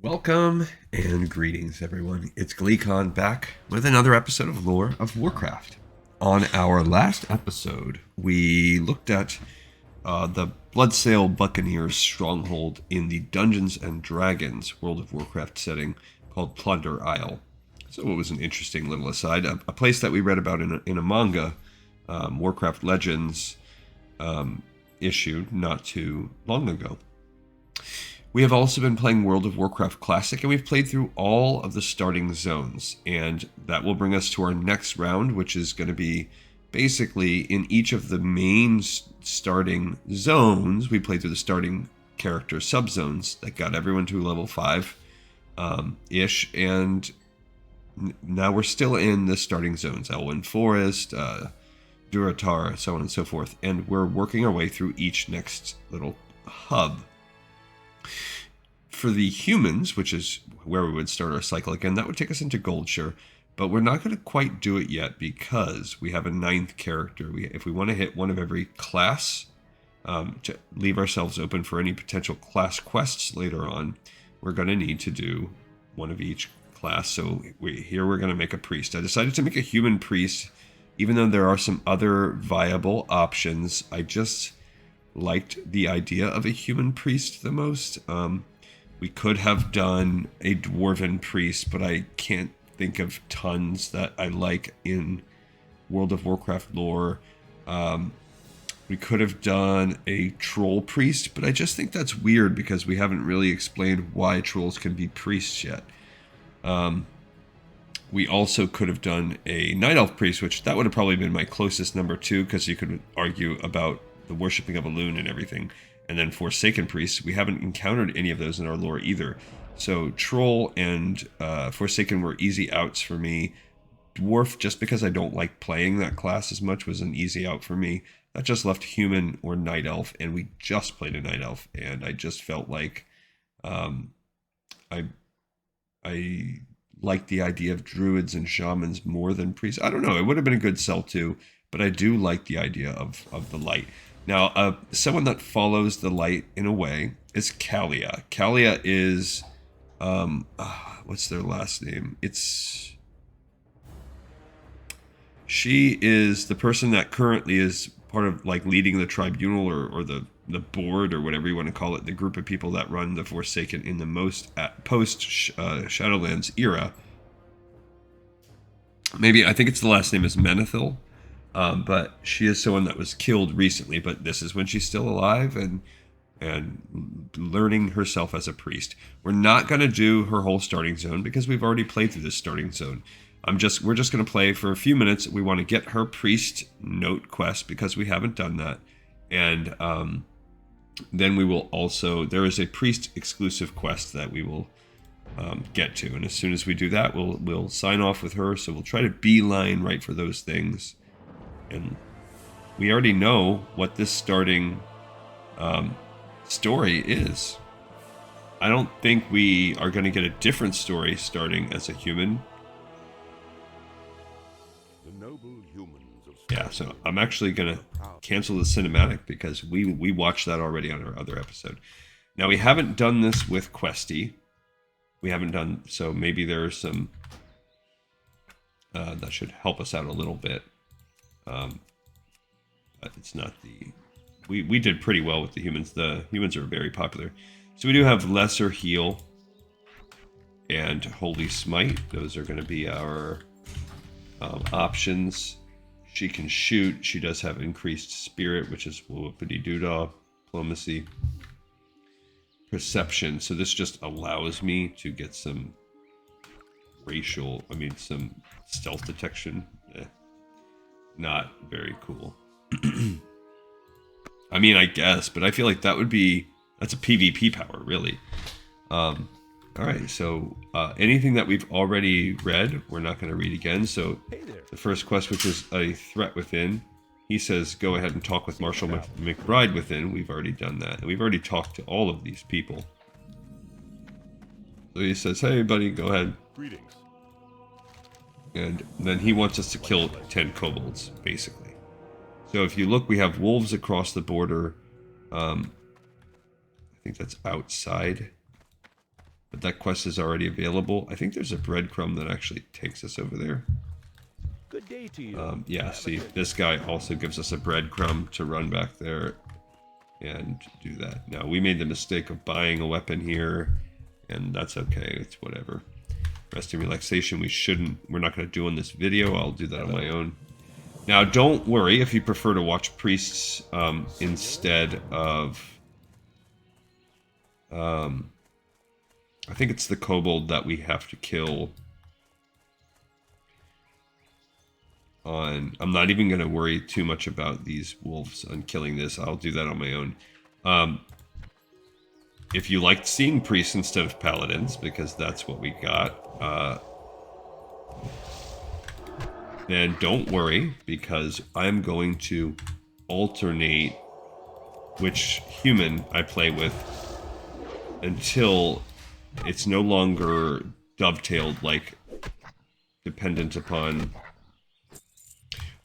Welcome and greetings, everyone. It's GleeCon back with another episode of Lore of Warcraft. On our last episode, we looked at the Bloodsail Buccaneers stronghold in the Dungeons and Dragons World of Warcraft setting called Plunder Isle. So it was an interesting little aside, a place that we read about in a manga, Warcraft Legends, issued not too long ago. We have also been playing World of Warcraft Classic, and we've played through all of the starting zones, and that will bring us to our next round, which is going to be basically in each of the main starting zones. We played through the starting character subzones that got everyone to level 5-ish, and now we're still in the starting zones, Elwyn Forest, Durotar, so on and so forth, and we're working our way through each next little hub. For the humans, which is where we would start our cycle again, that would take us into Goldshire, but we're not going to quite do it yet because we have a 9th character. If we want to hit one of every class, to leave ourselves open for any potential class quests later on, we're going to need to do one of each class. So here we're going to make a priest. I decided to make a human priest, even though there are some other viable options. I just liked the idea of a human priest the most. We could have done a dwarven priest, but I can't think of tons that I like in World of Warcraft lore. We could have done a troll priest, but I just think that's weird because we haven't really explained why trolls can be priests yet. We also could have done a night elf priest, which that would have probably been my closest number 2, because you could argue about the worshipping of a loon and everything. And then Forsaken priests, we haven't encountered any of those in our lore either. So Troll and Forsaken were easy outs for me. Dwarf, just because I don't like playing that class as much, was an easy out for me. That just left Human or Night Elf, and we just played a Night Elf, and I just felt like I like the idea of druids and shamans more than priests. I don't know, it would have been a good sell too, but I do like the idea of the light. Now, someone that follows the light in a way is Kalia. Kalia is, what's their last name? She is the person that currently is part of like leading the tribunal or the board or whatever you want to call it, the group of people that run the Forsaken in the post Shadowlands era. Maybe, I think it's the last name is Menethil. But she is someone that was killed recently, but this is when she's still alive and learning herself as a priest. We're not going to do her whole starting zone because we've already played through this starting zone. We're just going to play for a few minutes. We want to get her priest note quest because we haven't done that. And then we will also, there is a priest exclusive quest that we will get to. And as soon as we do that, we'll sign off with her. So we'll try to beeline right for those things. And we already know what this starting story is. I don't think we are going to get a different story starting as a human. The noble humans of Yeah, so I'm actually going to cancel the cinematic because we watched that already on our other episode. Now, we haven't done this with Questy. We haven't done, so maybe there are some that should help us out a little bit. But it's not we did pretty well with the humans. The humans are very popular. So we do have Lesser Heal and Holy Smite. Those are going to be our options. She can shoot. She does have increased spirit, which is whoopity doodah, diplomacy, perception. So this just allows me to get some some stealth detection. Not very cool. I mean, I guess, but I feel like that's a PvP power, really. Alright, so anything that we've already read, we're not going to read again. So the first quest, which is a threat within, he says, go ahead and talk with Marshal McBride within. We've already done that. And we've already talked to all of these people. So he says, hey, buddy, go ahead. greetings. And then he wants us to kill 10 kobolds, basically. So if you look, we have wolves across the border. I think that's outside. but that quest is already available. I think there's a breadcrumb that actually takes us over there. Good day to you. Yeah, see, this guy also gives us a breadcrumb to run back there and do that. Now, we made the mistake of buying a weapon here, and that's okay. It's whatever. Rest and relaxation, we're not going to do in this video. I'll do that on my own. Now, don't worry if you prefer to watch priests instead of... I think it's the kobold that we have to kill on... I'm not even going to worry too much about these wolves on killing this. I'll do that on my own. If you liked seeing priests instead of paladins, because that's what we got, then don't worry, because I'm going to alternate which human I play with until it's no longer dovetailed, like dependent upon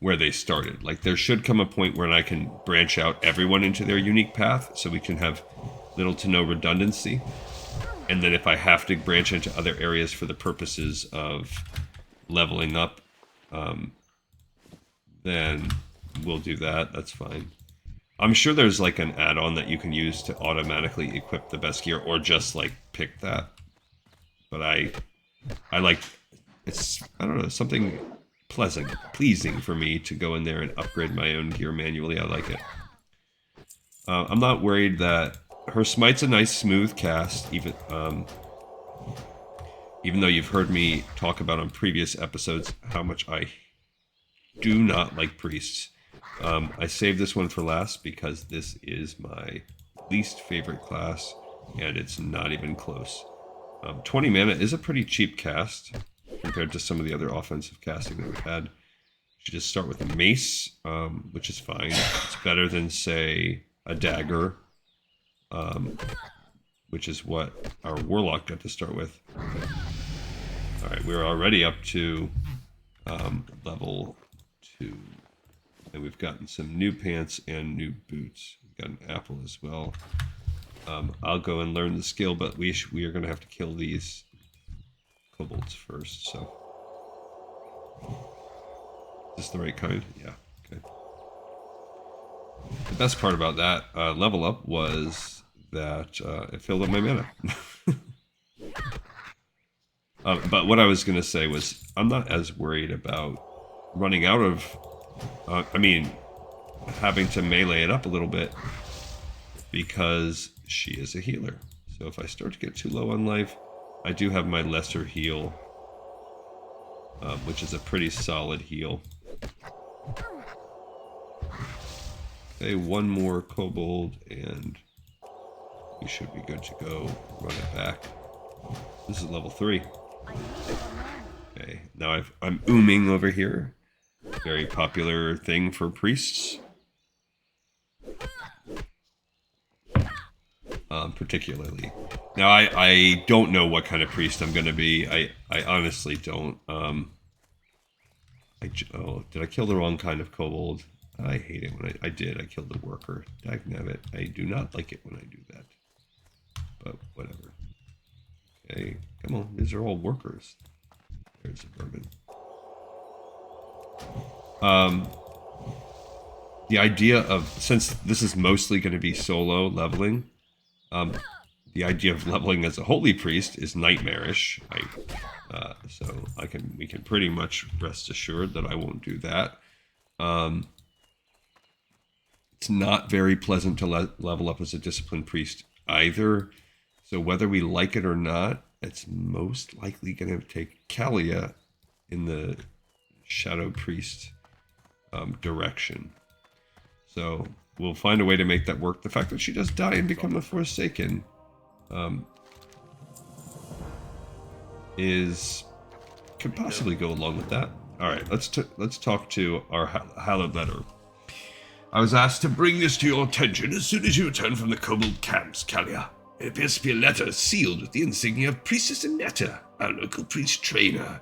where they started. Like, there should come a point where I can branch out everyone into their unique path, so we can have little to no redundancy. And then if I have to branch into other areas for the purposes of leveling up, then we'll do that. That's fine. I'm sure there's like an add-on that you can use to automatically equip the best gear, or just like pick that. But I like, it's, I don't know, something pleasing for me to go in there and upgrade my own gear manually. I like it. I'm not worried that her smite's a nice smooth cast, even though you've heard me talk about on previous episodes how much I do not like priests. I saved this one for last because this is my least favorite class, and it's not even close. 20 mana is a pretty cheap cast compared to some of the other offensive casting that we've had. You should just start with a mace, which is fine. It's better than, say, a dagger, which is what our warlock got to start with. Alright, we're already up to level 2. And we've gotten some new pants and new boots. We've got an apple as well. I'll go and learn the skill, but we are going to have to kill these kobolds first, so. Is this the right kind? Yeah, okay. The best part about that level up was that it filled up my mana. But what I was going to say was, I'm not as worried about running out of... having to melee it up a little bit, because she is a healer. So if I start to get too low on life, I do have my lesser heal, which is a pretty solid heal. Okay, one more kobold, and we should be good to go. Run it back. This is level 3. Okay, now I'm ooming over here. Very popular thing for priests. Particularly. Now, I don't know what kind of priest I'm going to be. I honestly don't. Did I kill the wrong kind of kobold? I hate it when I did. I killed the worker. Dagnabbit. I do not like it when I do that. But whatever. Okay, come on. These are all workers. There's a bourbon. The idea of, since this is mostly going to be solo leveling, the idea of leveling as a holy priest is nightmarish. So we can pretty much rest assured that I won't do that. It's not very pleasant to level up as a disciplined priest either. So whether we like it or not, it's most likely going to take Kalia in the Shadow Priest direction. So we'll find a way to make that work. The fact that she does die and become a Forsaken could possibly go along with that. All right, let's talk to our hallowed letter. I was asked to bring this to your attention as soon as you return from the kobold camps, Kalia. It appears to be a letter sealed with the insignia of Priestess Annetta, our local priest trainer.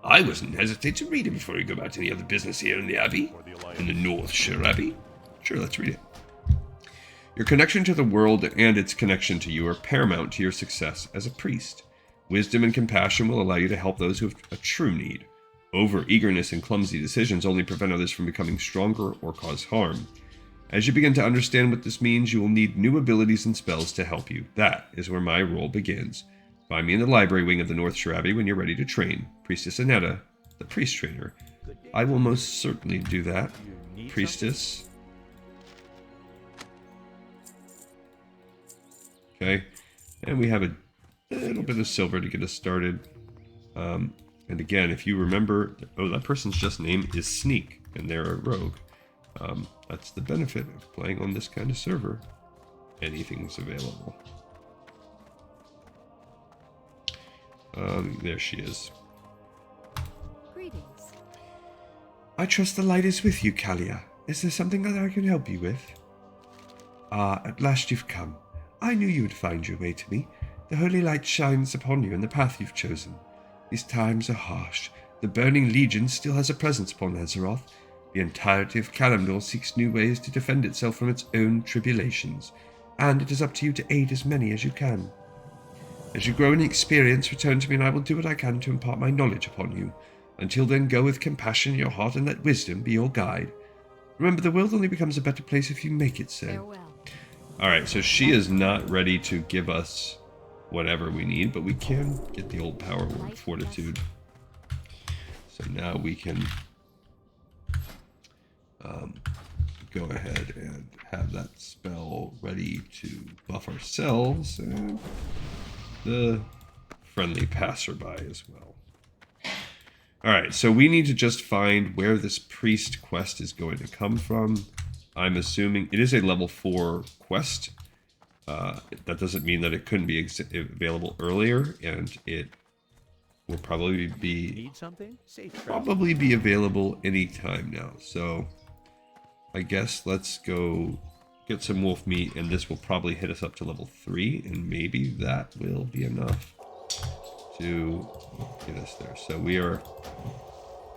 I wouldn't hesitate to read it before we go about any other business here in the Abbey, in the Northshire Abbey. Sure, let's read it. Your connection to the world and its connection to you are paramount to your success as a priest. Wisdom and compassion will allow you to help those who have a true need. Over-eagerness and clumsy decisions only prevent others from becoming stronger or cause harm. As you begin to understand what this means, you will need new abilities and spells to help you. That is where my role begins. Find me in the library wing of the Northshire Abbey when you're ready to train. Priestess Annetta, the priest trainer. I will most certainly do that. Priestess. Okay. And we have a little bit of silver to get us started. And again, if you remember, oh, that person's just name is Sneak, and they're a rogue. That's the benefit of playing on this kind of server. Anything's available. There she is. Greetings. I trust the light is with you, Kalia. Is there something that I can help you with? Ah, at last you've come. I knew you would find your way to me. The holy light shines upon you in the path you've chosen. These times are harsh. The Burning Legion still has a presence upon Azeroth. The entirety of Kalimdor seeks new ways to defend itself from its own tribulations, and it is up to you to aid as many as you can. As you grow in experience, return to me and I will do what I can to impart my knowledge upon you. Until then, go with compassion in your heart and let wisdom be your guide. Remember, the world only becomes a better place if you make it so. Farewell. Alright, so she is not ready to give us whatever we need, but we can get the old power word, Fortitude. So now we can go ahead and have that spell ready to buff ourselves and the friendly passerby as well. Alright, so we need to just find where this priest quest is going to come from. I'm assuming it is a level 4 quest. That doesn't mean that it couldn't be available earlier, and it will probably be Need something? Safe travel. probably be available anytime now. So I guess let's go get some wolf meat, and this will probably hit us up to level 3, and maybe that will be enough to get us there. So we are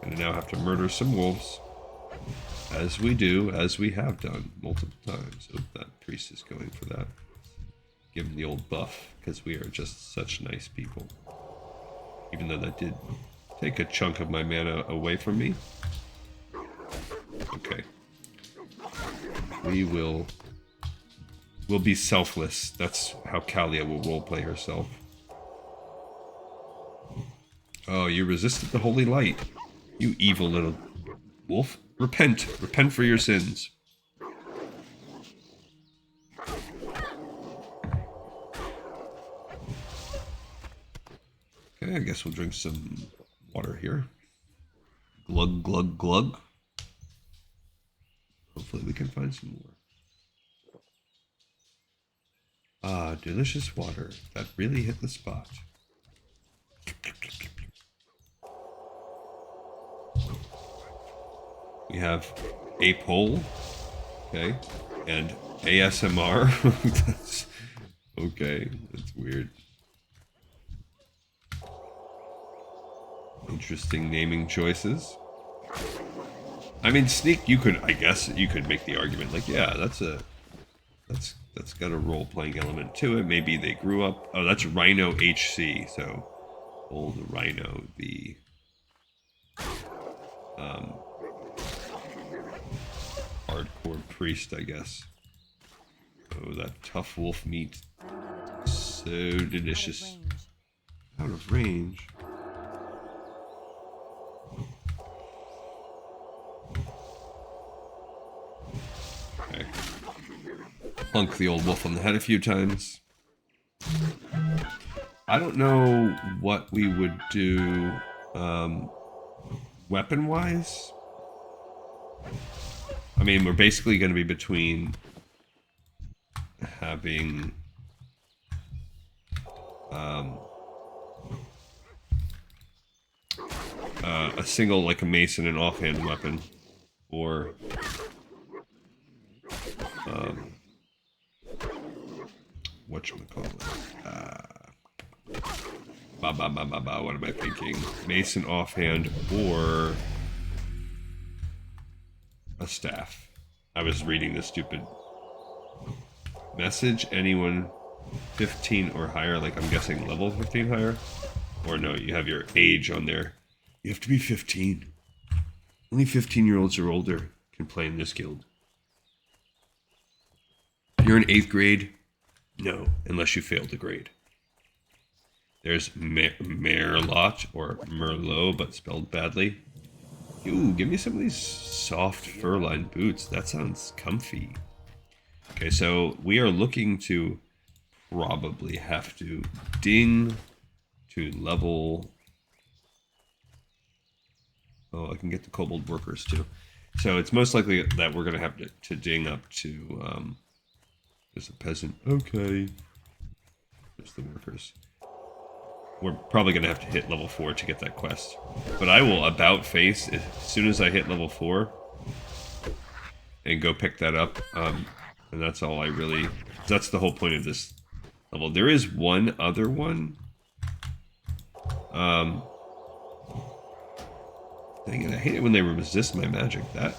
going to now have to murder some wolves, as we do, as we have done multiple times. Oh, that priest is going for that. Give him the old buff, because we are just such nice people. Even though that did take a chunk of my mana away from me. Okay. We'll be selfless. That's how Kalia will roleplay herself. Oh, you resisted the holy light. You evil little wolf. Repent. Repent for your sins. Okay, I guess we'll drink some water here. Glug, glug, glug. Hopefully we can find some more. Ah, delicious water. That really hit the spot. We have a poll, okay, and ASMR. That's, okay, that's weird. Interesting naming choices. I mean, Sneak, you could, I guess, you could make the argument like, yeah, that's got a role-playing element to it. Maybe they grew up. Oh, that's Rhino HC. So, old Rhino, the hardcore priest, I guess. Oh, that tough wolf meat, so delicious. Out of range. Okay. Plunk the old wolf on the head a few times. I don't know what we would do weapon-wise. I mean, we're basically going to be between having a single, like a mace and an offhand weapon, or whatchamacallit? What am I thinking? Mace and offhand, or a staff. I was reading the stupid message anyone 15 or higher, like I'm guessing level 15 higher? Or no, you have your age on there. You have to be 15. Only 15-year-olds or older can play in this guild. You're in 8th grade? No, unless you failed a grade. There's Merlot, or Merlot, but spelled badly. Ooh, give me some of these soft fur-lined boots. That sounds comfy. Okay, so we are looking to probably have to ding to level... Oh, I can get the kobold workers too. So it's most likely that we're going to have to ding up to... there's a peasant. Okay. There's the workers. We're probably going to have to hit level 4 to get that quest. But I will about face as soon as I hit level 4 and go pick that up. And that's all I really... That's the whole point of this level. There is one other one. Dang it, I hate it when they resist my magic. That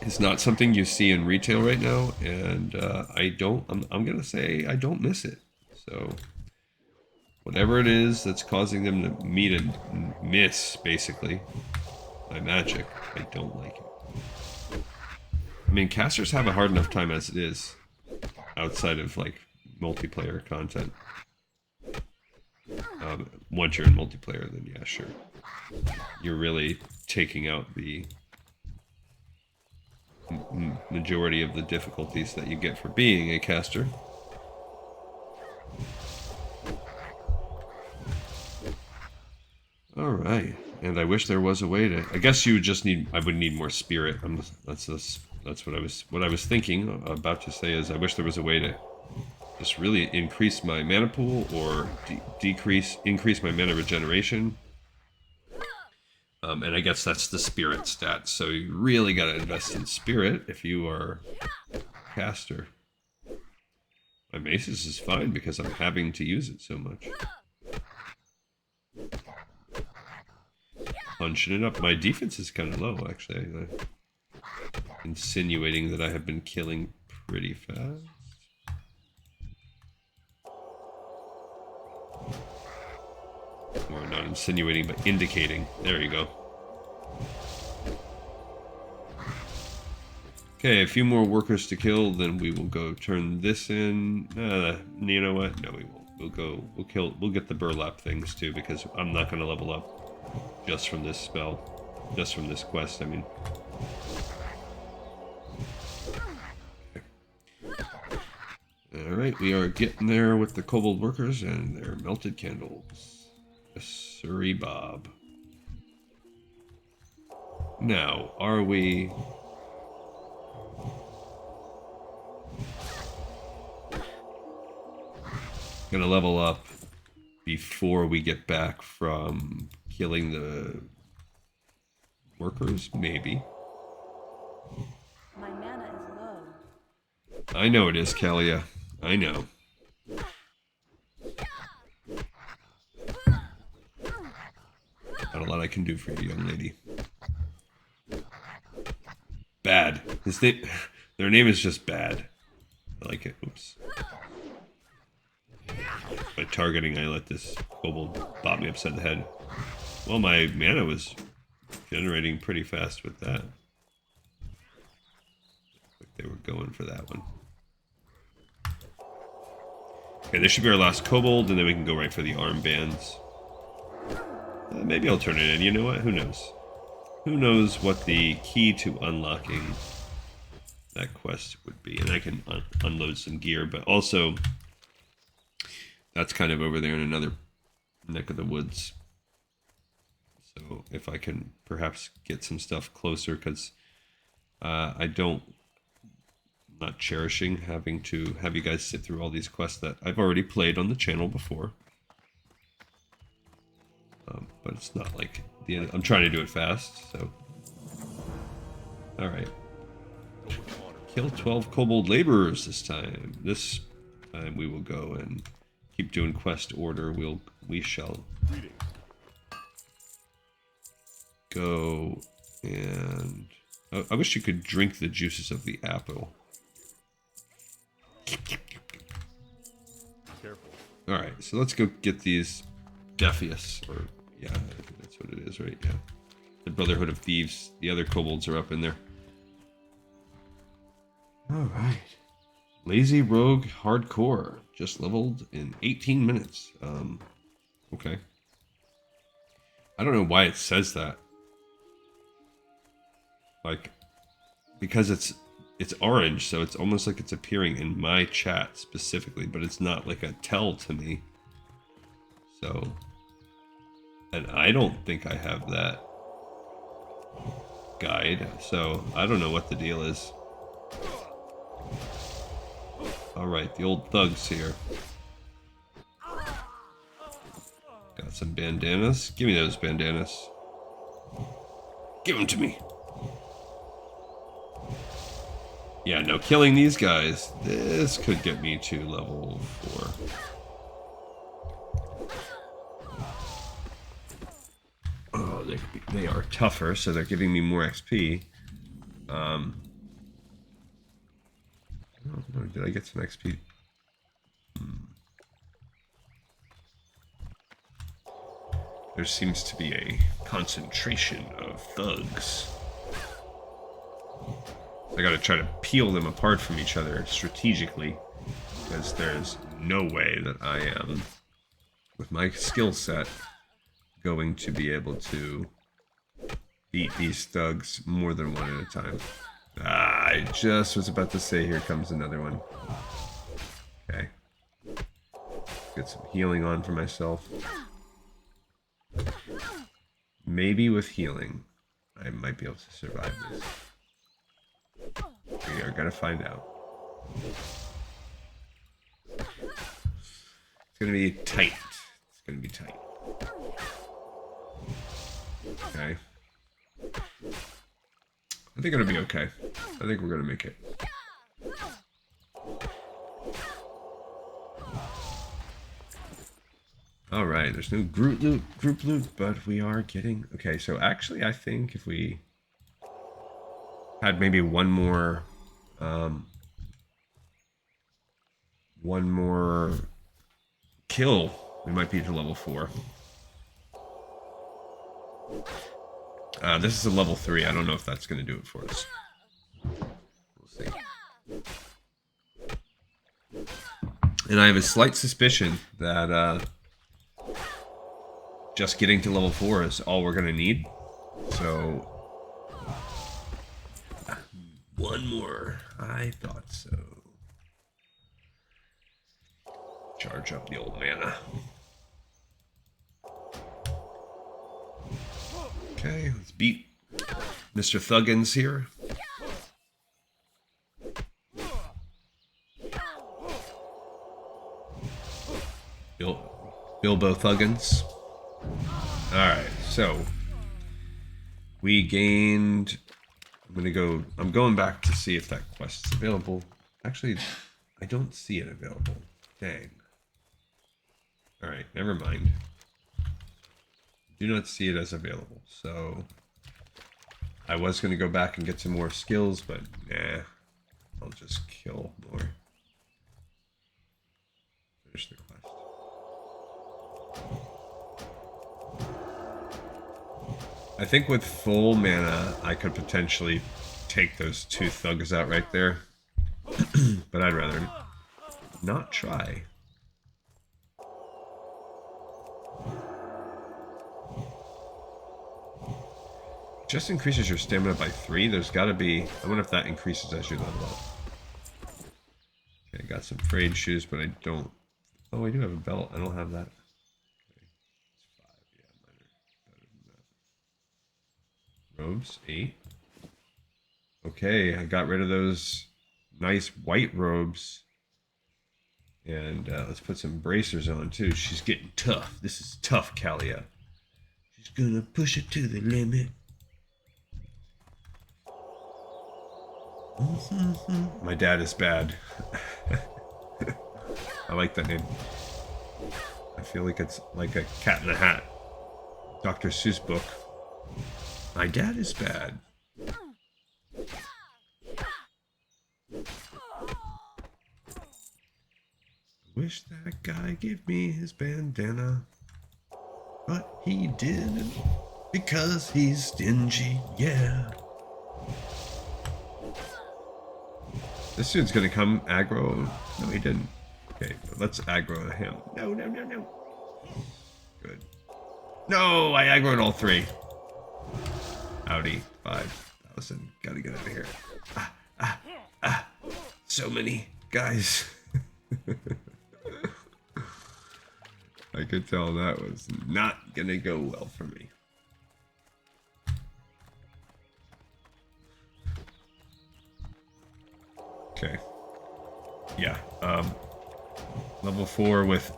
is not something you see in retail right now. And I'm going to say I don't miss it. So, whatever it is that's causing them to miss, basically, my magic, I don't like it. I mean, casters have a hard enough time as it is, outside of, like, multiplayer content. Once you're in multiplayer, then yeah, sure. You're really taking out the majority of the difficulties that you get for being a caster. All right, and I wish there was a way to. I guess you would just need. I would need more spirit. That's what I was thinking. About to say is I wish there was a way to just really increase my mana pool or increase my mana regeneration. And I guess that's the spirit stat. So you really got to invest in spirit if you are a caster. My maces is fine because I'm having to use it so much. Punching it up. My defense is kind of low, actually. Insinuating that I have been killing pretty fast. Or not insinuating, but indicating. There you go. Okay, a few more workers to kill, then we will go turn this in. You know what? No, we won't. We'll get the burlap things too, because I'm not going to level up just from this spell. Just from this quest, I mean. Okay. Alright, we are getting there with the kobold workers and their melted candles. Yes, sirree Bob. Now, are we... gonna level up before we get back from killing the workers? Maybe. My mana is low. I know it is, Kalia. I know. Not a lot I can do for you, young lady. Bad. Their name is just Bad. I like it. Oops. By targeting, I let this kobold bop me upside the head. Well, my mana was generating pretty fast with that. Like they were going for that one. Okay, this should be our last kobold, and then we can go right for the armbands. Maybe I'll turn it in. You know what? Who knows? Who knows what the key to unlocking that quest would be? And I can unload some gear, but also that's kind of over there in another neck of the woods. So if I can perhaps get some stuff closer, because I'm not cherishing having to have you guys sit through all these quests that I've already played on the channel before. But it's not like the end. I'm trying to do it fast, so. Alright. Kill 12 kobold laborers this time. This time we will go and keep doing quest order. We shall go and... I wish you could drink the juices of the apple. so let's go get these Defius, or yeah, I think that's what it is, right? Yeah. The Brotherhood of Thieves. The other kobolds are up in there. Alright. Lazy Rogue Hardcore. Just leveled in 18 minutes. Okay. I don't know why it says that. Like, because it's orange, so it's almost like it's appearing in my chat specifically, but it's not like a tell to me. So, and I don't think I have that guide, so I don't know what the deal is. Alright, the old thugs here. Got some bandanas. Give me those bandanas. Give them to me. Yeah, no, killing these guys. This could get me to level 4. Oh, they are tougher, so they're giving me more XP. I don't know, did I get some XP? There seems to be a concentration of thugs. I gotta try to peel them apart from each other strategically, because there's no way that I am, with my skill set, going to be able to beat these thugs more than one at a time. Ah, I just was about to say, here comes another one. Okay. Get some healing on for myself. Maybe with healing, I might be able to survive this. We are gonna find out. It's gonna be tight. It's gonna be tight. Okay. I think it'll be okay. I think we're gonna make it. Alright, there's no group loot, but we are getting... Okay, so actually I think if we had maybe one more kill, we might be to level 4. This is a level 3. I don't know if that's going to do it for us. We'll see. And I have a slight suspicion that just getting to level 4 is all we're going to need. So, one more. I thought so. Charge up the old mana. Okay, let's beat Mr. Thuggins here. Bilbo Thuggins. Alright, so we gained... I'm going back to see if that quest is available. Actually, I don't see it available. Dang. Alright, never mind. Do not see it as available. So I was going to go back and get some more skills, but nah. I'll just kill more. Finish the quest. I think with full mana, I could potentially take those 2 thugs out right there. But I'd rather not try. Just increases your stamina by 3. There's got to be... I wonder if that increases as you level up. Okay, I got some frayed shoes, but I don't... Oh, I do have a belt. I don't have that. Okay. It's 5. Yeah, mine are better than that. Robes, 8. Okay, I got rid of those nice white robes. And let's put some bracers on, too. She's getting tough. This is tough, Kalia. She's gonna push it to the limit. My dad is bad. I like that name. I feel like it's like a Cat in the Hat. Dr. Seuss book. My dad is bad. I Wish that guy give me his bandana. But he didn't. Because he's stingy, yeah. This dude's gonna come aggro. No, he didn't. Okay, but let's aggro him. No, no, no, no. Good. No, I aggroed all three. Howdy, 5,000. Gotta get out of here. So many guys. I could tell that was not gonna go well for me. Okay. Yeah. Level 4 with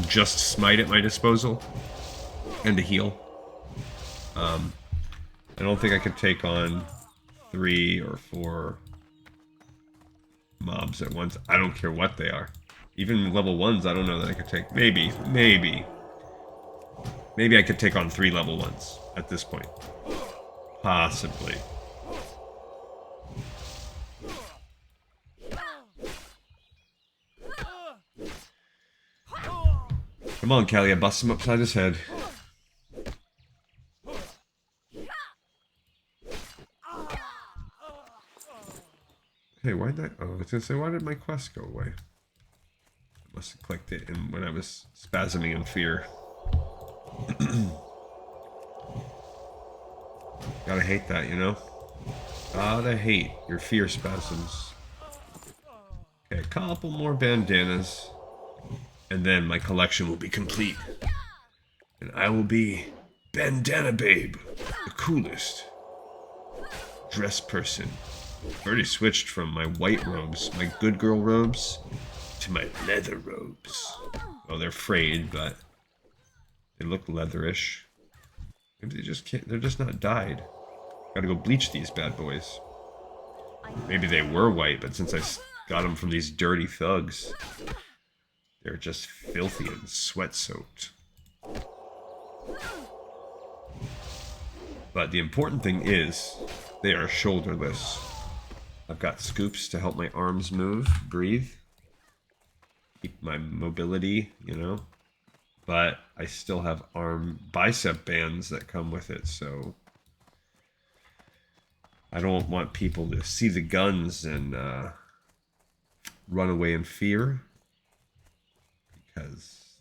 just smite at my disposal and a heal. I don't think I could take on 3 or 4 mobs at once. I don't care what they are. Even level 1s, I don't know that I could take. Maybe I could take on 3 level 1s at this point. Possibly. Come on, Kalia, bust him upside his head. Hey, why'd that... Oh, I was gonna say, why did my quest go away? I must have clicked it in when I was spasming in fear. Gotta hate that, you know? Gotta hate your fear spasms. Okay, a couple more bandanas. And then my collection will be complete. And I will be Bandana Babe, the coolest dress person. I've already switched from my white robes, my good girl robes, to my leather robes. Well, they're frayed, but they look leatherish. Maybe they just can't, they're just not dyed. Gotta go bleach these bad boys. Maybe they were white, but since I got them from these dirty thugs, they're just filthy and sweat-soaked. But the important thing is, they are shoulderless. I've got scoops to help my arms move, breathe, keep my mobility, you know. But I still have bicep bands that come with it, so I don't want people to see the guns and run away in fear. Because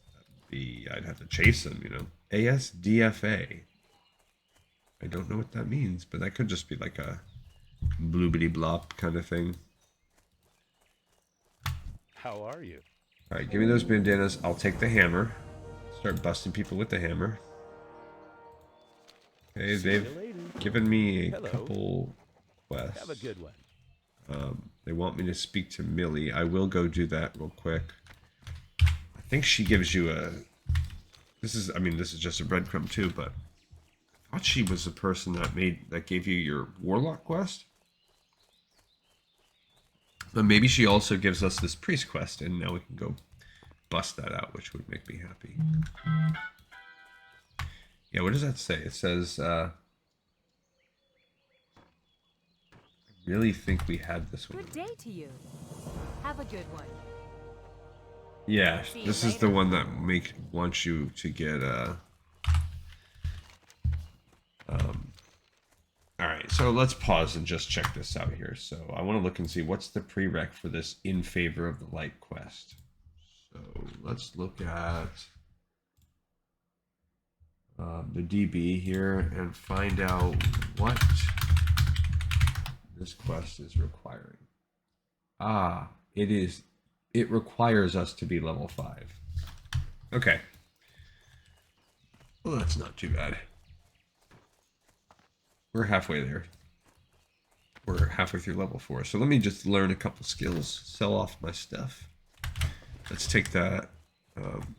I'd have to chase them, you know. ASDFA. I don't know what that means, but that could just be like a bloobity blop kind of thing. How are you? Alright, give me those bandanas. I'll take the hammer. Start busting people with the hammer. Okay, they've given me a couple quests. Have a good one. They want me to speak to Millie. I will go do that real quick. I think she gives you a... This is just a breadcrumb too, but I thought she was the person that gave you your warlock quest. But maybe she also gives us this priest quest, and now we can go bust that out, which would make me happy. Yeah, what does that say? It says, I really think we had this one. Good day to you. Have a good one. Yeah, this is the one that wants you to get Alright, so let's pause and just check this out here. So I want to look and see what's the prereq for this In Favor of the Light quest. So let's look at the DB here and find out what this quest is requiring. It requires us to be level 5. Okay. Well, that's not too bad. We're halfway there. We're halfway through level 4. So let me just learn a couple skills, sell off my stuff. Let's take that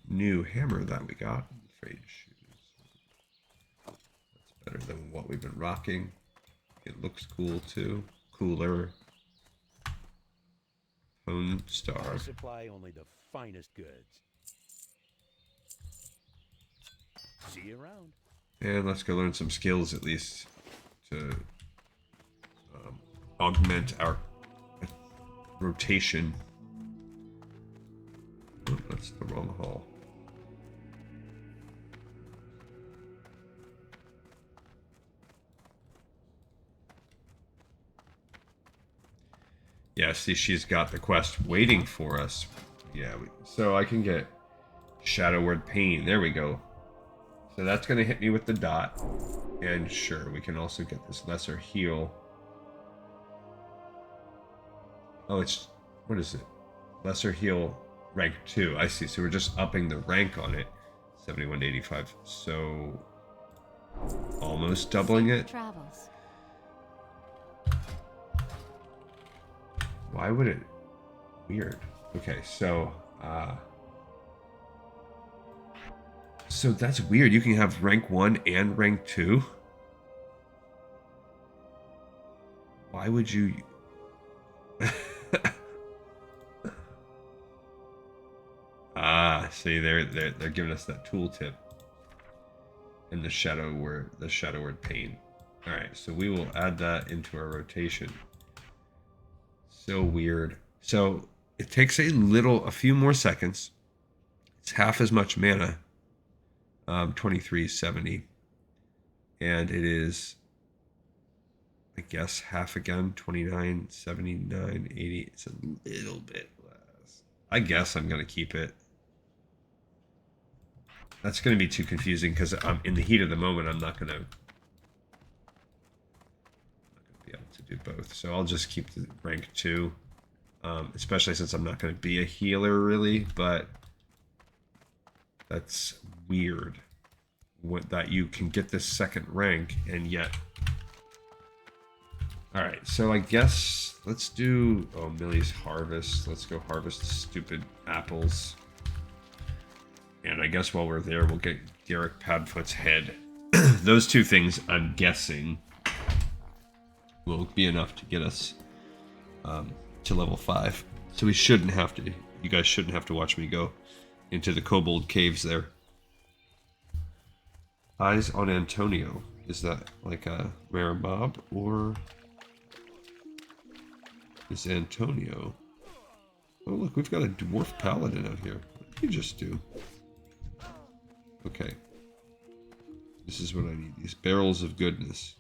new hammer that we got. Frayed shoes. That's better than what we've been rocking. It looks cool too. Cooler. Phone star. I supply only the finest goods. See you around. And let's go learn some skills at least to augment our rotation. Oh, that's the wrong hall. Yeah, see, she's got the quest waiting for us. Yeah, so I can get Shadow Word Pain. There we go. So that's going to hit me with the dot. And sure, we can also get this lesser heal. Oh, it's... What is it? Lesser heal rank 2. I see. So we're just upping the rank on it. 71 to 85. So... almost doubling it. Travels. Why would it? Weird. Okay, so so that's weird. You can have rank 1 and rank 2. Why would you? See, they're giving us that tooltip. And the shadow word pain. All right, so we will add that into our rotation. So weird. So it takes a few more seconds. It's half as much mana. 2370. And it is, I guess, half again. 29, 79, 80. It's a little bit less. I guess I'm going to keep it. That's going to be too confusing because I'm in the heat of the moment. I'm not going to be able to do both. So I'll just keep the rank 2. Especially since I'm not going to be a healer really, but that's weird that you can get this second rank and yet. All right, so I guess let's do Millie's harvest. Let's go harvest the stupid apples. And I guess while we're there, we'll get Garrick Padfoot's head. Those two things, I'm guessing, will be enough to get us to level 5. So we shouldn't have to, you guys shouldn't have to watch me go into the kobold caves there. Eyes on Antonio. Is that like a rare mob or is Antonio? Oh look, we've got a dwarf paladin out here. What did he just do? Okay. This is what I need. These barrels of goodness.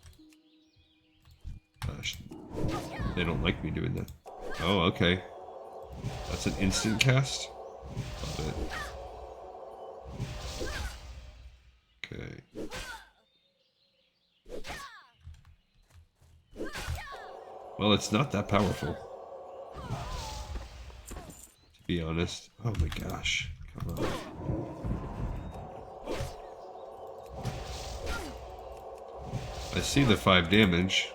They don't like me doing that. Oh, okay. That's an instant cast? Love it. Okay. Well, it's not that powerful. To be honest. Oh my gosh. Come on. I see the 5 damage.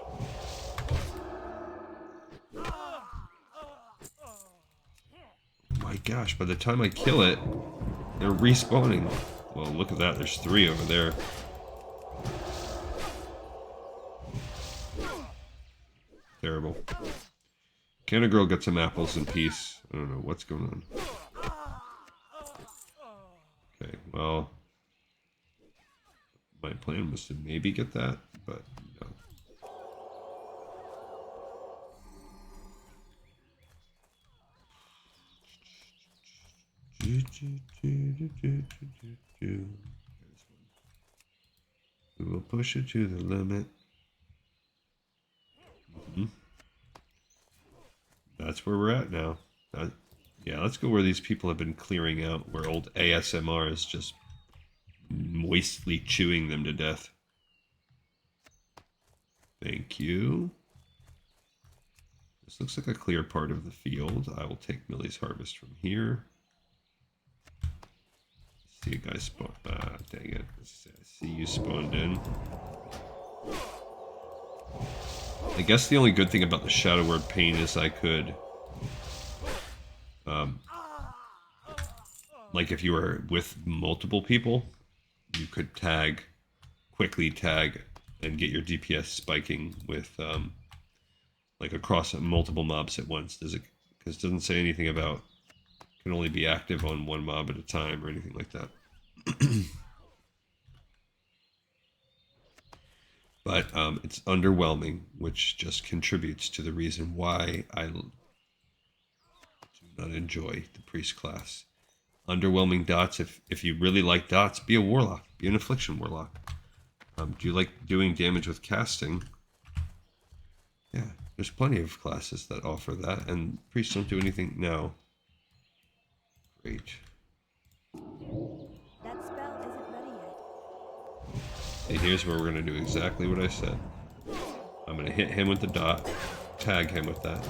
My gosh, by the time I kill it, they're respawning. Well, look at that, there's 3 over there. Terrible. Can a girl get some apples in peace? I don't know what's going on. Okay, well, my plan was to maybe get that, but no. We will push it to the limit. That's where we're at now. Yeah, let's go where these people have been clearing out, where old ASMR is just moistly chewing them to death. Thank you. This looks like a clear part of the field. I will take Millie's harvest from here. See a guy spawn. Ah, dang it. I see you spawned in. I guess the only good thing about the Shadow Word Pain is I could, like if you were with multiple people, you could quickly tag, and get your DPS spiking with, like across multiple mobs at once. Because it doesn't say anything about can only be active on one mob at a time or anything like that. But it's underwhelming, which just contributes to the reason why I do not enjoy the priest class. underwhelming dots. If you really like dots, be a warlock. Be an affliction warlock. Do you like doing damage with casting? Yeah, there's plenty of classes that offer that, and priests don't do anything now. Great. That spell isn't ready yet. See, here's where we're going to do exactly what I said. I'm going to hit him with the dot, tag him with that.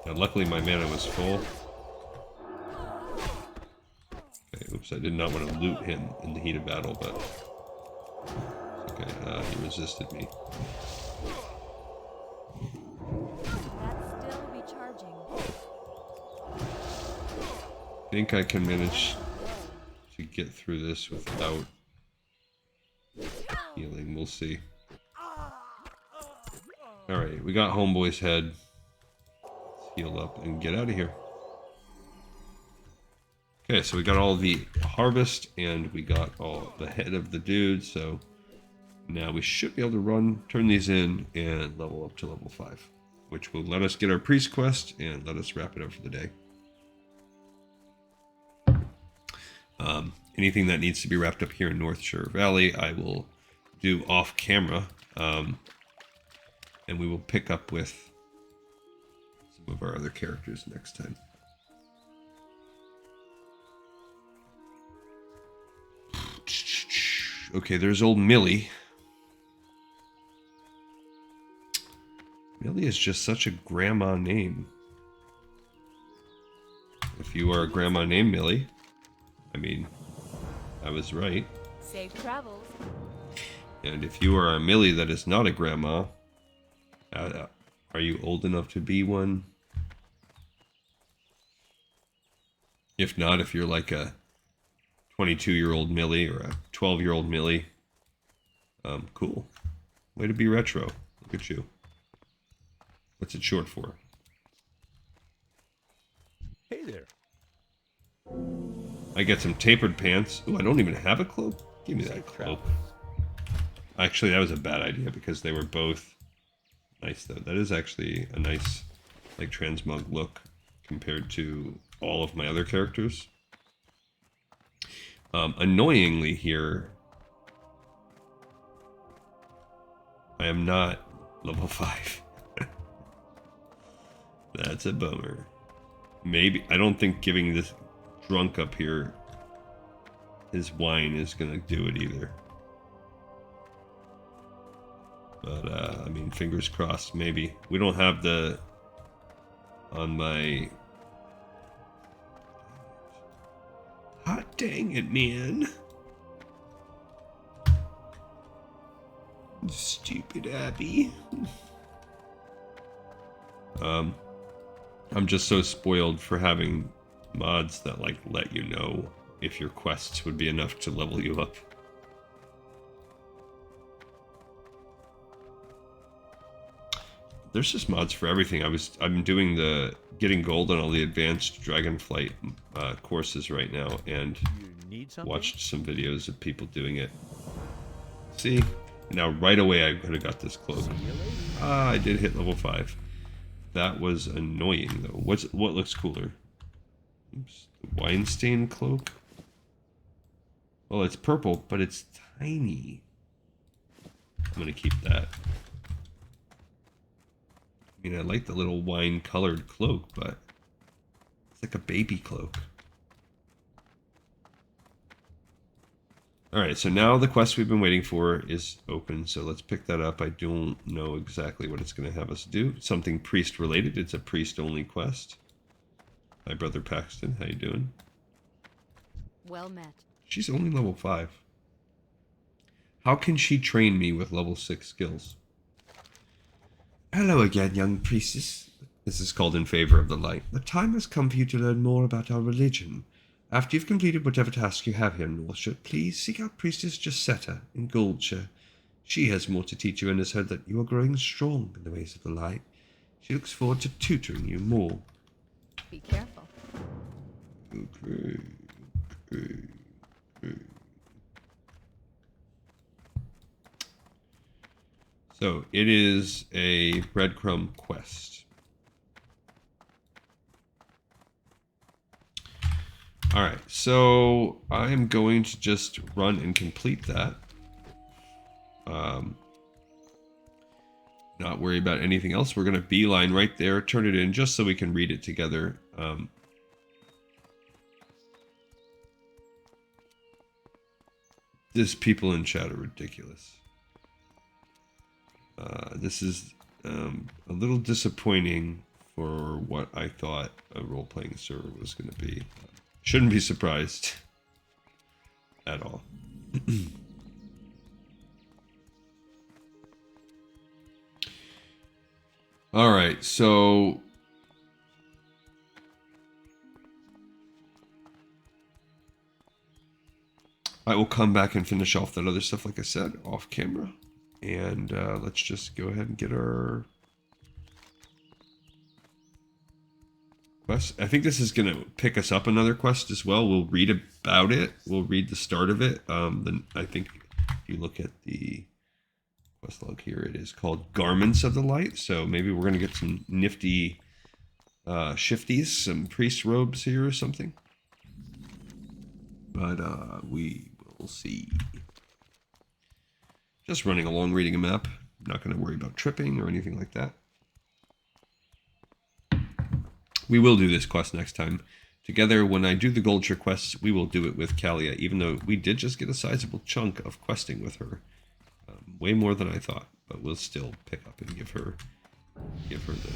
Now, luckily my mana was full. Okay, oops, I did not want to loot him in the heat of battle, but... Okay, he resisted me. That's still recharging. I think I can manage to get through this without healing. We'll see. Alright, we got Homeboy's head. Let's heal up and get out of here. Okay, so we got all the harvest and we got all the head of the dude, so now we should be able to turn these in and level up to level 5, which will let us get our priest quest and let us wrap it up for the day. Anything that needs to be wrapped up here in Northshire Valley, I will do off camera, and we will pick up with some of our other characters next time. Okay, there's old Millie. Millie is just such a grandma name. If you are a grandma named Millie, I mean, I was right. Safe travels. And if you are a Millie that is not a grandma, are you old enough to be one? If not, if you're like a 22-year-old Millie or a 12-year-old Millie, cool. Way to be retro. Look at you. What's it short for? Hey there. I get some tapered pants. Ooh, I don't even have a cloak? Give me that cloak. Actually, that was a bad idea because they were both nice, though. That is actually a nice, like, transmog look compared to all of my other characters. Annoyingly here, I am not level 5. That's a bummer. Maybe, I don't think giving this drunk up here his wine is gonna do it either. But, I mean, fingers crossed, maybe. We don't have the... On my... Hot dang it, man. Stupid Abby. I'm just so spoiled for having mods that, like, let you know if your quests would be enough to level you up. There's just mods for everything. I'm doing the getting gold on all the advanced Dragonflight courses right now, and You need something? watched some videos of people doing it. See, now right away I could have got this cloak. See you later. Ah, I did hit level 5. That was annoying though. What looks cooler? Oops, the wine stain cloak. Well, it's purple, but it's tiny. I'm gonna keep that. I mean, I like the little wine-colored cloak, but it's like a baby cloak. Alright, so now the quest we've been waiting for is open, so let's pick that up. I don't know exactly what it's going to have us do. Something priest-related. It's a priest-only quest. Hi, Brother Paxton. How you doing? Well met. She's only level 5. How can she train me with level 6 skills? Hello again, young priestess. This is called In Favor of the Light. The time has come for you to learn more about our religion. After you've completed whatever task you have here in Northshire, please seek out Priestess Jacetta in Goldshire. She has more to teach you and has heard that you are growing strong in the ways of the light. She looks forward to tutoring you more. Be careful. Okay. So, it is a breadcrumb quest. All right, so I'm going to just run and complete that. Not worry about anything else. We're going to beeline right there, turn it in just so we can read it together. This people in chat are ridiculous. This is a little disappointing for what I thought a role-playing server was going to be. Shouldn't be surprised at all. All right, so I will come back and finish off that other stuff, like I said, off camera. And let's just go ahead and get our quest. I think this is going to pick us up another quest as well. We'll read about it. We'll read the start of it. Then I think if you look at the quest log here, it is called Garments of the Light. So maybe we're going to get some nifty shifties, some priest robes here or something. But we will see. Just running along, reading a map. Not going to worry about tripping or anything like that. We will do this quest next time. Together, when I do the Goldshire quests, we will do it with Kalia, even though we did just get a sizable chunk of questing with her. Way more than I thought, but we'll still pick up and give her the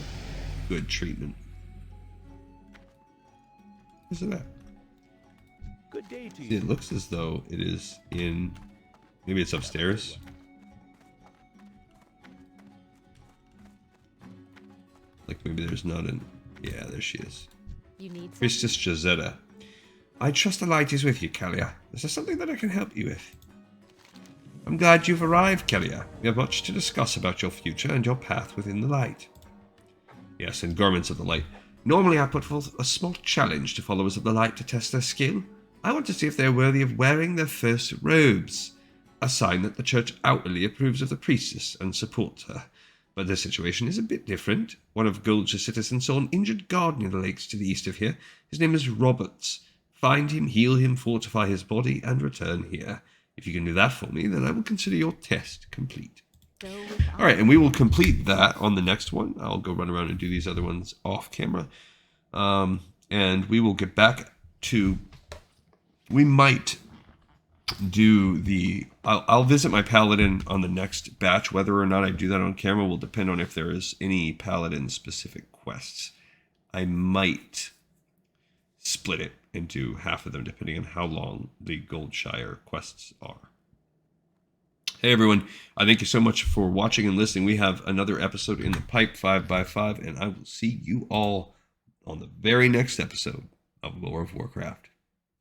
good treatment. Where's it at? Good day to See, you. it looks as though it is in... Maybe it's upstairs. Like maybe there's not an... Yeah, there she is. You need something? Priestess Jazetta. I trust the light is with you, Kalia. Is there something that I can help you with? I'm glad you've arrived, Kalia. We have much to discuss about your future and your path within the light. Yes, and Garments of the Light. Normally I put forth a small challenge to followers of the light to test their skill. I want to see if they're worthy of wearing their first robes, a sign that the church outwardly approves of the priestess and supports her. But the situation is a bit different. One of Goldshire's citizens saw an injured guard near the lakes to the east of here. His name is Roberts. Find him, heal him, fortify his body, and return here. If you can do that for me, then I will consider your test complete. Go with All right, and we will complete that on the next one. I'll go run around and do these other ones off camera. And we will get back to... We might do the... I'll visit my paladin on the next batch. Whether or not I do that on camera will depend on if there is any paladin-specific quests. I might split it into half of them, depending on how long the Goldshire quests are. Hey everyone, I thank you so much for watching and listening. We have another episode in the pipe, 5x5, and I will see you all on the very next episode of Lore of Warcraft.